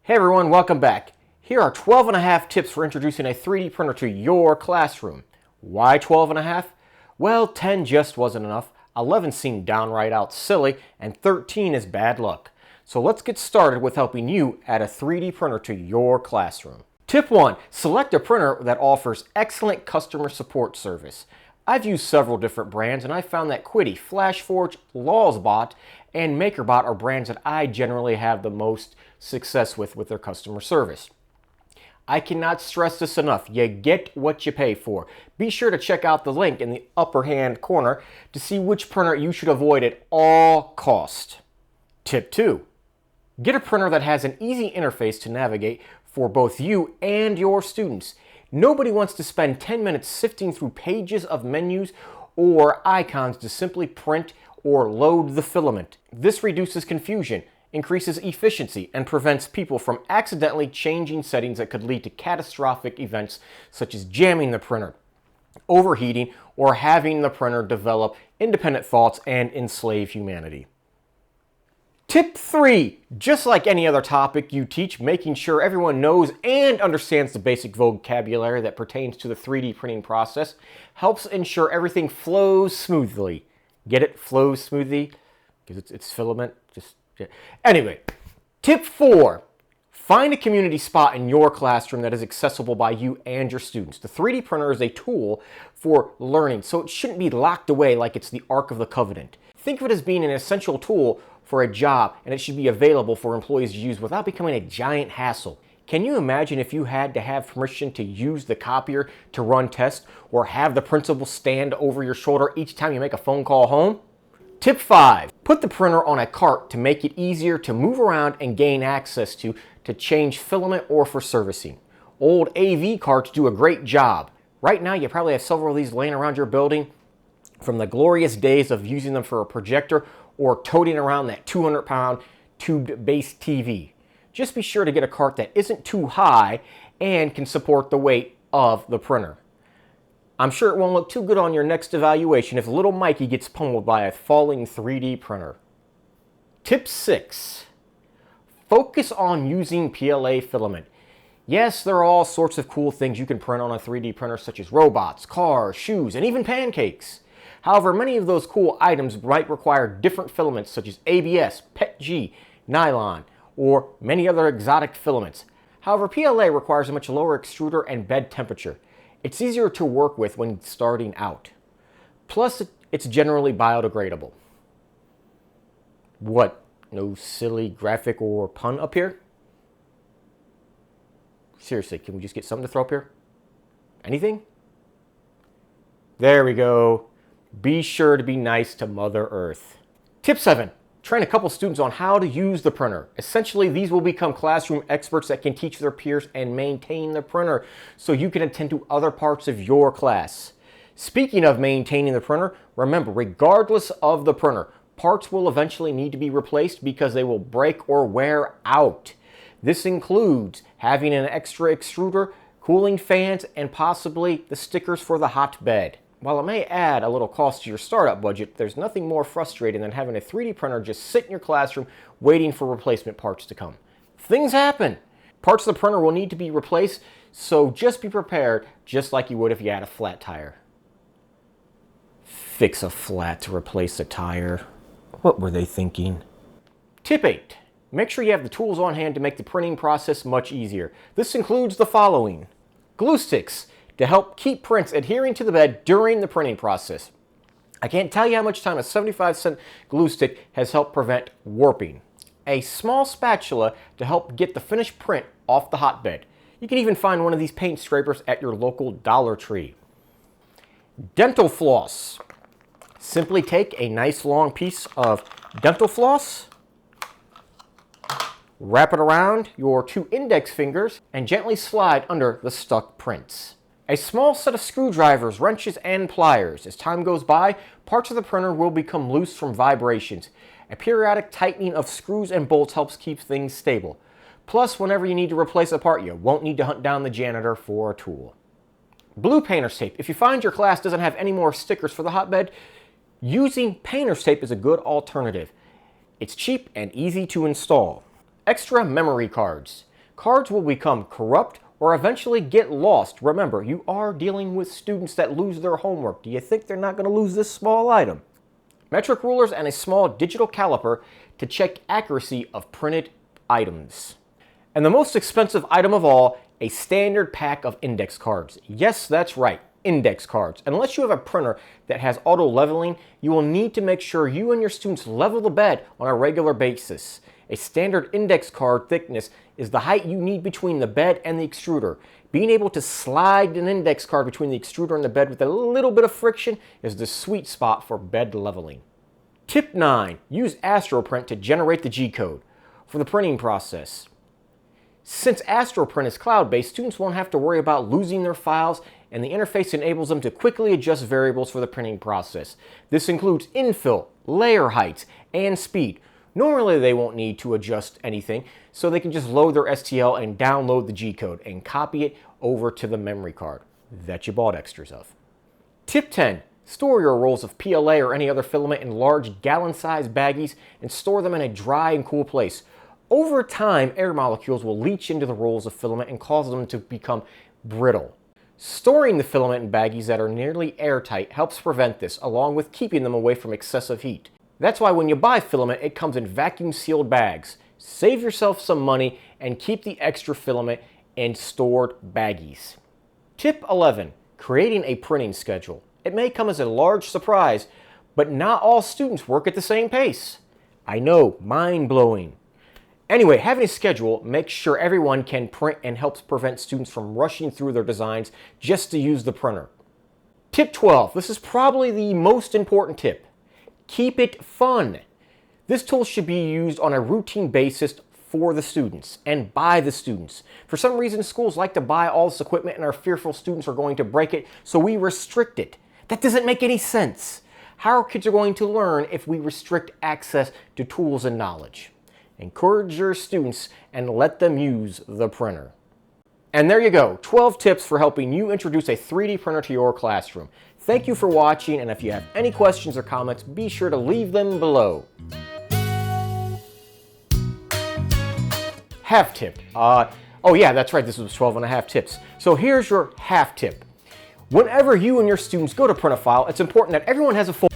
Hey everyone, welcome back. Here are 12 and a half tips for introducing a 3D printer to your classroom. Why 12 and a half? Well, 10 just wasn't enough, 11 seemed downright out silly, and 13 is bad luck. So let's get started with helping you add a 3D printer to your classroom. Tip 1. Select a printer that offers excellent customer support service. I've used several different brands and I found that Quiddie, FlashForge, LawsBot, and MakerBot are brands that I generally have the most success with their customer service. I cannot stress this enough. You get what you pay for. Be sure to check out the link in the upper hand corner to see which printer you should avoid at all cost. Tip 2. Get a printer that has an easy interface to navigate for both you and your students. Nobody wants to spend 10 minutes sifting through pages of menus or icons to simply print or load the filament. This reduces confusion, increases efficiency, and prevents people from accidentally changing settings that could lead to catastrophic events such as jamming the printer, overheating, or having the printer develop independent thoughts and enslave humanity. Tip 3. Just like any other topic you teach, making sure everyone knows and understands the basic vocabulary that pertains to the 3D printing process helps ensure everything flows smoothly. Get it? Flows smoothly? Because it's filament. Anyway, tip 4. Find a community spot in your classroom that is accessible by you and your students. The 3D printer is a tool for learning, so it shouldn't be locked away like it's the Ark of the Covenant. Think of it as being an essential tool for a job, and it should be available for employees to use without becoming a giant hassle. Can you imagine if you had to have permission to use the copier to run tests or have the principal stand over your shoulder each time you make a phone call home? Tip 5. Put the printer on a cart to make it easier to move around and gain access to change filament or for servicing. Old AV carts do a great job. Right now you probably have several of these laying around your building from the glorious days of using them for a projector or toting around that 200-pound tube-based TV. Just be sure to get a cart that isn't too high and can support the weight of the printer. I'm sure it won't look too good on your next evaluation if little Mikey gets pummeled by a falling 3D printer. Tip 6. Focus on using PLA filament. Yes, there are all sorts of cool things you can print on a 3D printer such as robots, cars, shoes, and even pancakes. However, many of those cool items might require different filaments such as ABS, PETG, nylon, or many other exotic filaments. However, PLA requires a much lower extruder and bed temperature. It's easier to work with when starting out. Plus, it's generally biodegradable. What? No silly graphic or pun up here? Seriously, can we just get something to throw up here? Anything? There we go. Be sure to be nice to Mother Earth. Tip 7. Train a couple students on how to use the printer. Essentially, these will become classroom experts that can teach their peers and maintain the printer so you can attend to other parts of your class. Speaking of maintaining the printer, remember, regardless of the printer, parts will eventually need to be replaced because they will break or wear out. This includes having an extra extruder, cooling fans, and possibly the stickers for the hotbed. While it may add a little cost to your startup budget, there's nothing more frustrating than having a 3D printer just sit in your classroom waiting for replacement parts to come. Things happen. Parts of the printer will need to be replaced, so just be prepared, just like you would if you had a flat tire. Fix a flat to replace a tire. What were they thinking? Tip 8. Make sure you have the tools on hand to make the printing process much easier. This includes the following. Glue sticks to help keep prints adhering to the bed during the printing process. I can't tell you how much time a 75-cent glue stick has helped prevent warping. A small spatula to help get the finished print off the hotbed. You can even find one of these paint scrapers at your local Dollar Tree. Dental floss. Simply take a nice long piece of dental floss, wrap it around your 2 index fingers, and gently slide under the stuck prints. A small set of screwdrivers, wrenches, and pliers. As time goes by, parts of the printer will become loose from vibrations. A periodic tightening of screws and bolts helps keep things stable. Plus, whenever you need to replace a part, you won't need to hunt down the janitor for a tool. Blue painter's tape. If you find your class doesn't have any more stickers for the hotbed, using painter's tape is a good alternative. It's cheap and easy to install. Extra memory cards. Cards will become corrupt or eventually get lost. Remember, you are dealing with students that lose their homework. Do you think they're not going to lose this small item? Metric rulers and a small digital caliper to check accuracy of printed items. And the most expensive item of all, a standard pack of index cards. Yes, that's right, index cards. Unless you have a printer that has auto leveling, you will need to make sure you and your students level the bed on a regular basis. A standard index card thickness is the height you need between the bed and the extruder. Being able to slide an index card between the extruder and the bed with a little bit of friction is the sweet spot for bed leveling. Tip 9. Use Astroprint to generate the G-code for the printing process. Since Astroprint is cloud-based, students won't have to worry about losing their files, and the interface enables them to quickly adjust variables for the printing process. This includes infill, layer heights, and speed. Normally they won't need to adjust anything, so they can just load their STL and download the G-code and copy it over to the memory card that you bought extras of. Tip 10. Store your rolls of PLA or any other filament in large gallon-sized baggies and store them in a dry and cool place. Over time, air molecules will leach into the rolls of filament and cause them to become brittle. Storing the filament in baggies that are nearly airtight helps prevent this, along with keeping them away from excessive heat. That's why when you buy filament, it comes in vacuum-sealed bags. Save yourself some money and keep the extra filament in stored baggies. Tip 11. Creating a printing schedule. It may come as a large surprise, but not all students work at the same pace. I know, mind-blowing. Anyway, having a schedule makes sure everyone can print and helps prevent students from rushing through their designs just to use the printer. Tip 12. This is probably the most important tip. Keep it fun. This tool should be used on a routine basis for the students and by the students. For some reason, schools like to buy all this equipment and are fearful students are going to break it, so we restrict it. That doesn't make any sense. How are kids going to learn if we restrict access to tools and knowledge? Encourage your students and let them use the printer. And there you go, 12 tips for helping you introduce a 3D printer to your classroom. Thank you for watching, and if you have any questions or comments, be sure to leave them below. Half tip. Oh yeah, that's right, this was 12 and a half tips. So here's your half tip. Whenever you and your students go to print a file, it's important that everyone has a folder.